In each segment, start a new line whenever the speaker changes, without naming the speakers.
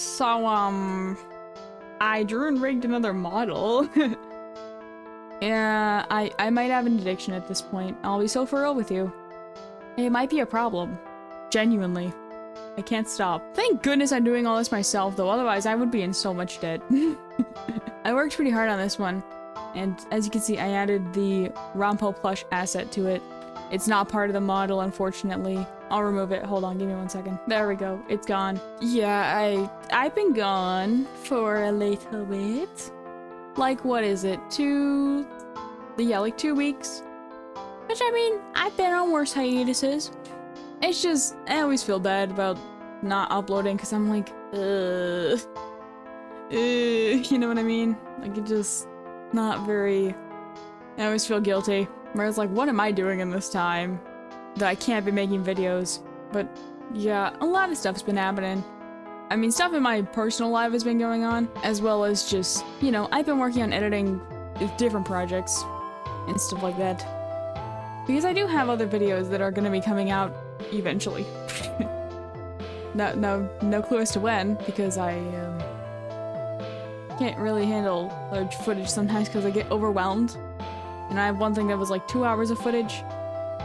So, I drew and rigged another model. Yeah, I might have an addiction at this point. I'll be so for real with you. It might be a problem. Genuinely. I can't stop. Thank goodness I'm doing all this myself, though, otherwise I would be in so much debt. I worked pretty hard on this one, and as you can see, I added the Rompo plush asset to it. It's not part of the model, unfortunately. I'll remove it. Hold on, give me 1 second. There we go. It's gone. Yeah, I've been gone for a little bit. Like, what is it? like 2 weeks? Which, I mean, I've been on worse hiatuses. It's just, I always feel bad about not uploading, because I'm like, you know what I mean? Like, it just, not very, I always feel guilty. Whereas, like, what am I doing in this time that I can't be making videos? But, yeah, a lot of stuff's been happening. I mean, stuff in my personal life has been going on, as well as just, you know, I've been working on editing different projects and stuff like that. Because I do have other videos that are going to be coming out eventually. No clue as to when, because I can't really handle large footage sometimes because I get overwhelmed. And I have one thing that was like 2 hours of footage,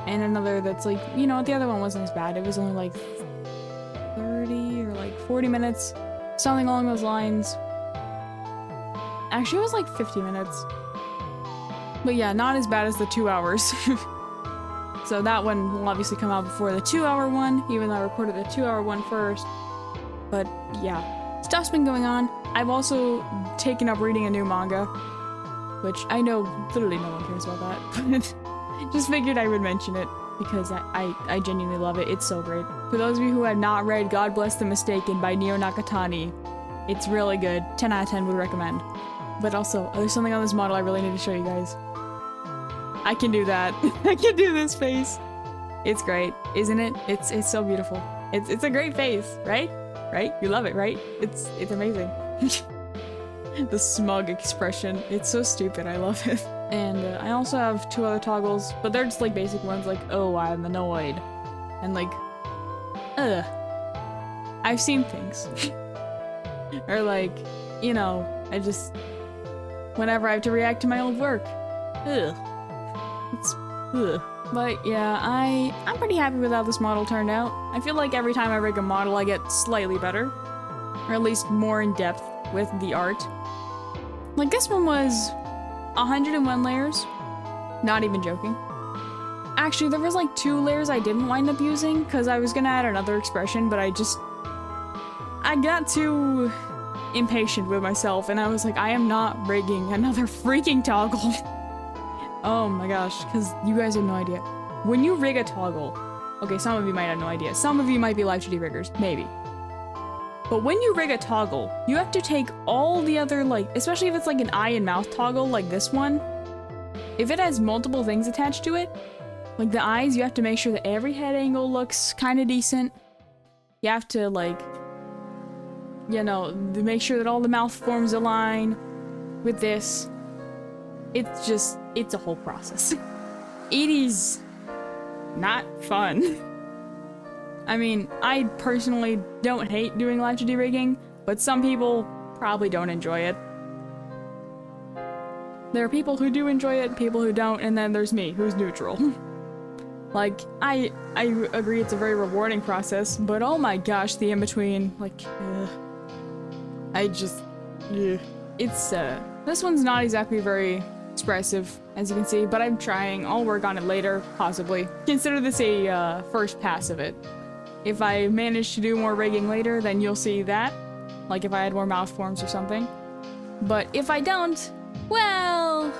and another that's like, you know, the other one wasn't as bad. It was only like 30 or like 40 minutes, something along those lines. Actually, it was like 50 minutes. But yeah, not as bad as the 2 hours. So that one will obviously come out before the 2 hour one, even though I recorded the 2 hour one first. But yeah, stuff's been going on. I've also taken up reading a new manga, which I know literally no one cares about that, but just figured I would mention it because I genuinely love it. It's so great. For those of you who have not read God Bless the Mistaken by Neo Nakatani, it's really good. 10 out of 10 would recommend. But also, there's something on this model I really need to show you guys. I can do that. I can do this face. It's great, isn't it? It's so beautiful. It's a great face, right? Right? You love it, right? It's amazing. The smug expression. It's so stupid. I love it. And I also have 2 other toggles, but they're just like basic ones like, oh, I'm annoyed. And like, ugh. I've seen things. Or like, you know, I just, whenever I have to react to my old work. Ugh. It's, ugh. But yeah, I'm pretty happy with how this model turned out. I feel like every time I rig a model, I get slightly better. Or at least more in depth with the art. Like this one was 101 layers. Not even joking. Actually, there was like 2 layers I didn't wind up using because I was gonna add another expression, but I got too impatient with myself and I was like, I am not rigging another freaking toggle. Oh my gosh, because you guys have no idea. When you rig a toggle, okay, some of you might have no idea. Some of you might be live 2D riggers, maybe. But when you rig a toggle, you have to take all the other, like, especially if it's like an eye and mouth toggle like this one, if it has multiple things attached to it, like the eyes, you have to make sure that every head angle looks kind of decent. You have to, like, you know, make sure that all the mouth forms align with this. It's just, it's a whole process. It is not fun. I mean, I personally don't hate doing live 2D rigging, but some people probably don't enjoy it. There are people who do enjoy it, people who don't, and then there's me, who's neutral. Like, I agree it's a very rewarding process, but oh my gosh, the in-between, like, it's, this one's not exactly very expressive, as you can see, but I'm trying. I'll work on it later, possibly. Consider this a, first pass of it. If I manage to do more rigging later, then you'll see that. Like if I had more mouth forms or something. But if I don't, well,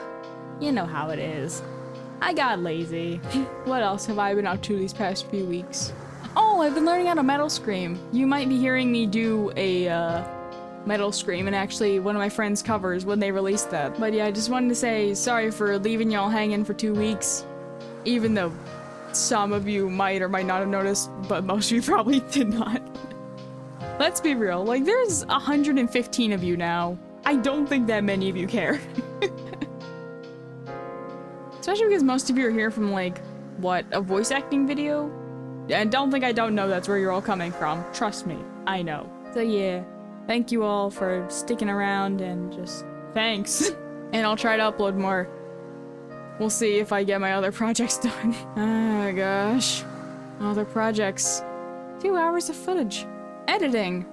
you know how it is. I got lazy. What else have I been up to these past few weeks? Oh, I've been learning how to metal scream. You might be hearing me do a, metal scream, and actually one of my friends' covers when they released that. But yeah, I just wanted to say sorry for leaving y'all hanging for 2 weeks. Even though some of you might or might not have noticed, but most of you probably did not. Let's be real, like there's 115 of you now. I don't think that many of you care. Especially because most of you are here from like, what, a voice acting video? And don't think I don't know that's where you're all coming from. Trust me, I know. So yeah, thank you all for sticking around and just thanks. And I'll try to upload more. We'll see if I get my other projects done. Oh gosh. Other projects. 2 hours of footage. Editing.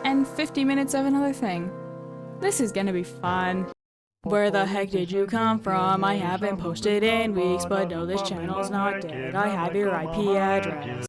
And 50 minutes of another thing. This is gonna be fun. Where the heck did you come from? I haven't posted in weeks, but no, this channel's not dead. I have your IP address.